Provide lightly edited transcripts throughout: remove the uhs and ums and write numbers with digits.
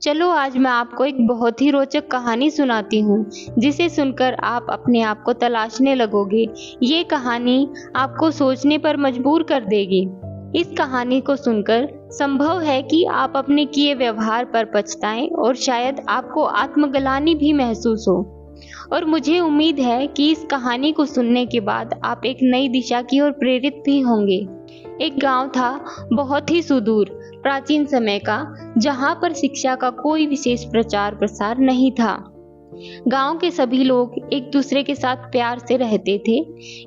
चलो आज मैं आपको एक बहुत ही रोचक कहानी सुनाती हूँ, जिसे सुनकर आप अपने आप को तलाशने लगोगे। ये कहानी आपको सोचने पर मजबूर कर देगी। इस कहानी को सुनकर संभव है कि आप अपने किए व्यवहार पर पछताएं और शायद आपको आत्मग्लानि भी महसूस हो। और मुझे उम्मीद है कि इस कहानी को सुनने के बाद आप एक नई दिशा की ओर प्रेरित भी होंगे। एक गांव था, बहुत ही सुदूर, प्राचीन समय का, जहां पर शिक्षा का कोई विशेष प्रचार प्रसार नहीं था। गांव के सभी लोग एक दूसरे के साथ प्यार से रहते थे।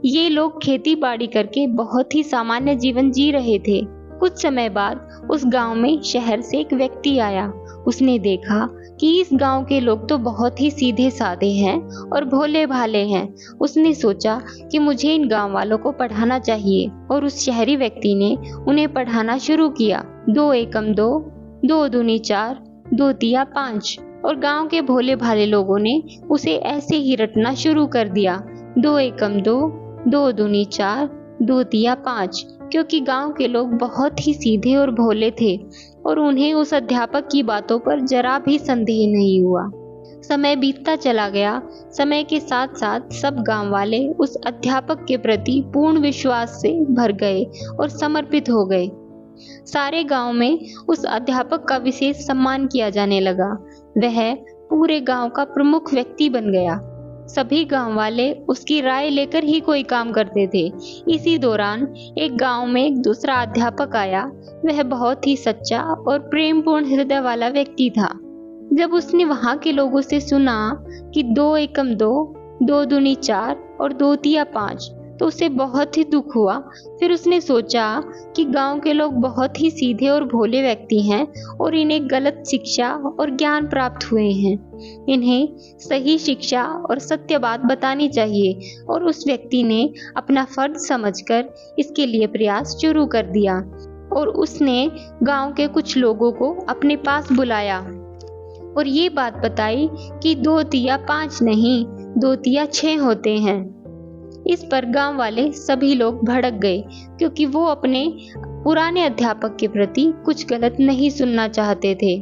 ये लोग खेती बाड़ी करके बहुत ही सामान्य जीवन जी रहे थे। कुछ समय बाद उस गांव में शहर से एक व्यक्ति आया। उसने देखा कि इस गांव के लोग तो बहुत ही सीधे साधे हैं और भोले भाले हैं। उसने सोचा कि मुझे इन गांव वालों को पढ़ाना चाहिए और उस शहरी व्यक्ति ने उन्हें पढ़ाना शुरू किया। 2 एकम 2, 2 दूनी 4, 2 तिया 5। और गांव के भोले भाले लोगों ने उसे ऐसे ही रटना शुरू कर दिया। 2 एकम 2, 2 दूनी 4, 2 तिया 5। क्योंकि गांव के लोग बहुत ही सीधे और भोले थे और उन्हें उस अध्यापक की बातों पर जरा भी संदेह नहीं हुआ। समय बीतता चला गया। समय के साथ साथ सब गांव वाले उस अध्यापक के प्रति पूर्ण विश्वास से भर गए और समर्पित हो गए। सारे गांव में उस अध्यापक का विशेष सम्मान किया जाने लगा। वह पूरे गांव का प्रमुख व्यक्ति बन गया। सभी गांव वाले उसकी राय लेकर ही कोई काम करते थे। इसी दौरान एक गांव में एक दूसरा अध्यापक आया। वह बहुत ही सच्चा और प्रेमपूर्ण हृदय वाला व्यक्ति था। जब उसने वहां के लोगों से सुना कि 2 एकम 2, 2 दूनी 4 और 2 तिया 5, तो उसे बहुत ही दुख हुआ। फिर उसने सोचा कि गांव के लोग बहुत ही सीधे और भोले व्यक्ति हैं और इन्हें गलत शिक्षा और ज्ञान प्राप्त हुए हैं। इन्हें सही शिक्षा और सत्य बात बतानी चाहिए। और उस व्यक्ति ने अपना फर्ज समझकर इसके लिए प्रयास शुरू कर दिया और उसने गांव के कुछ लोगों को अपने पास बुलाया और ये बात बताई कि 2 तिया 5 नहीं, 2 तिया 6 होते हैं। इस पर गांव वाले सभी लोग भड़क गए, क्योंकि वो अपने पुराने अध्यापक के प्रति कुछ गलत नहीं सुनना चाहते थे।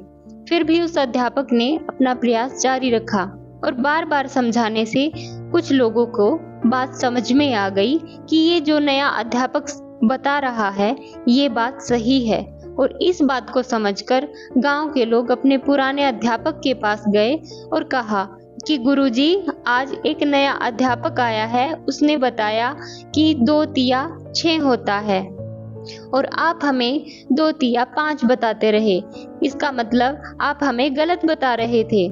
फिर भी उस अध्यापक ने अपना प्रयास जारी रखा और बार बार समझाने से कुछ लोगों को बात समझ में आ गई कि ये जो नया अध्यापक बता रहा है ये बात सही है। और इस बात को समझकर गांव के लोग अपने पुराने अध्यापक के पास गए और कहा कि गुरुजी, आज एक नया अध्यापक आया है। उसने बताया कि 2 तिया 6 होता है और आप हमें 2 तिया 5 बताते रहे। इसका मतलब आप हमें गलत बता रहे थे।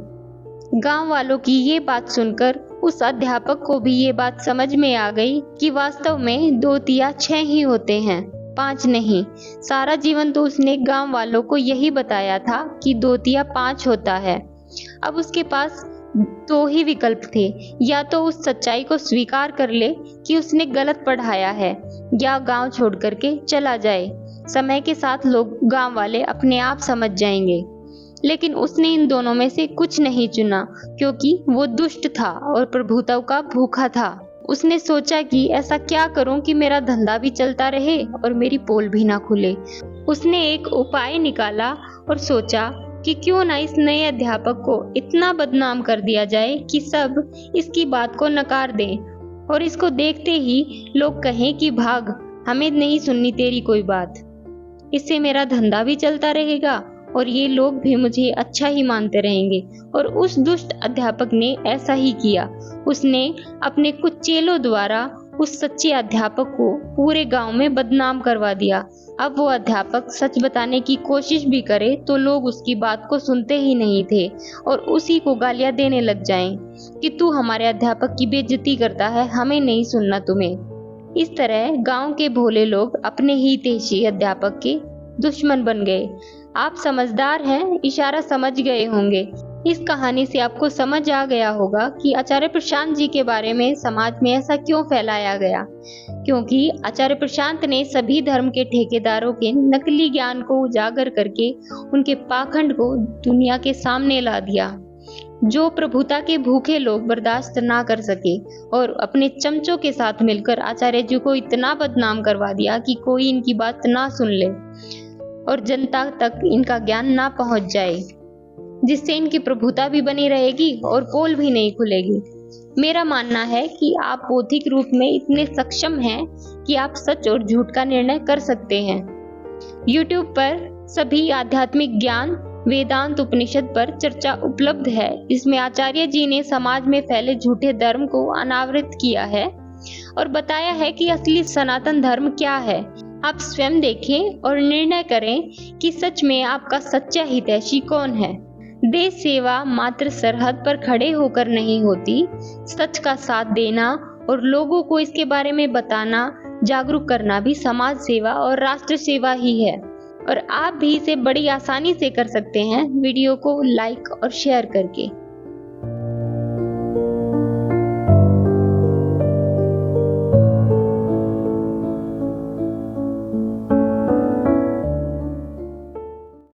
गांव वालों की ये बात सुनकर उस अध्यापक को भी ये बात समझ में आ गई कि वास्तव में 2 तिया 6 ही होते हैं, 5 नहीं। सारा जीवन तो उसने गांव वालों को यही बताया था कि 2 तिया 5 होता है। अब उसके पास 2 ही विकल्प थे, या तो उस सच्चाई को स्वीकार कर ले कि उसने गलत पढ़ाया है या गांव छोड़ करके चला जाए। समय के साथ लोग, गांव वाले अपने आप समझ जाएंगे। लेकिन उसने इन दोनों में से कुछ नहीं चुना, क्योंकि वो दुष्ट था और प्रभुत्व का भूखा था। उसने सोचा कि ऐसा क्या करूं कि मेरा धंधा भी चलता रहे और मेरी पोल भी ना खुले। उसने एक उपाय निकाला और सोचा कि क्यों ना इस नए अध्यापक को इतना बदनाम कर दिया जाए कि सब इसकी बात को नकार दें और इसको देखते ही लोग कहें कि भाग, हमें नहीं सुननी तेरी कोई बात। इससे मेरा धंधा भी चलता रहेगा और ये लोग भी मुझे अच्छा ही मानते रहेंगे। और उस दुष्ट अध्यापक ने ऐसा ही किया। उसने अपने कुछ चेलों द्वारा उस सच्चे अध्यापक को पूरे गांव में बदनाम करवा दिया। अब वो अध्यापक सच बताने की कोशिश भी करे तो लोग उसकी बात को सुनते ही नहीं थे और उसी को गालियां देने लग जाएं कि तू हमारे अध्यापक की बेइज्जती करता है, हमें नहीं सुनना तुम्हें। इस तरह गांव के भोले लोग अपने ही तेजी अध्यापक के दुश्मन बन गए। आप समझदार हैं, इशारा समझ गए होंगे। इस कहानी से आपको समझ आ गया होगा कि आचार्य प्रशांत जी के बारे में समाज में ऐसा क्यों फैलाया गया, क्योंकि आचार्य प्रशांत ने सभी धर्म के ठेकेदारों के नकली ज्ञान को उजागर करके उनके पाखंड को दुनिया के सामने ला दिया। जो प्रभुता के भूखे लोग बर्दाश्त ना कर सके और अपने चमचों के साथ मिलकर आचार्य जी को इतना बदनाम करवा दिया कि कोई इनकी बात ना सुन ले और जनता तक इनका ज्ञान ना पहुंच जाए। जिससे इनकी प्रभुता भी बनी रहेगी और पोल भी नहीं खुलेगी। मेरा मानना है कि आप बौद्धिक रूप में इतने सक्षम हैं कि आप सच और झूठ का निर्णय कर सकते हैं। YouTube पर सभी आध्यात्मिक ज्ञान वेदांत उपनिषद पर चर्चा उपलब्ध है। इसमें आचार्य जी ने समाज में फैले झूठे धर्म को अनावृत किया है और बताया है कि असली सनातन धर्म क्या है। आप स्वयं देखें और निर्णय करें कि सच में आपका सच्चा हितैषी कौन है। देश सेवा मात्र सरहद पर खड़े होकर नहीं होती, सच का साथ देना और लोगों को इसके बारे में बताना, जागरूक करना भी समाज सेवा और राष्ट्र सेवा ही है। और आप भी इसे बड़ी आसानी से कर सकते हैं वीडियो को लाइक और शेयर करके।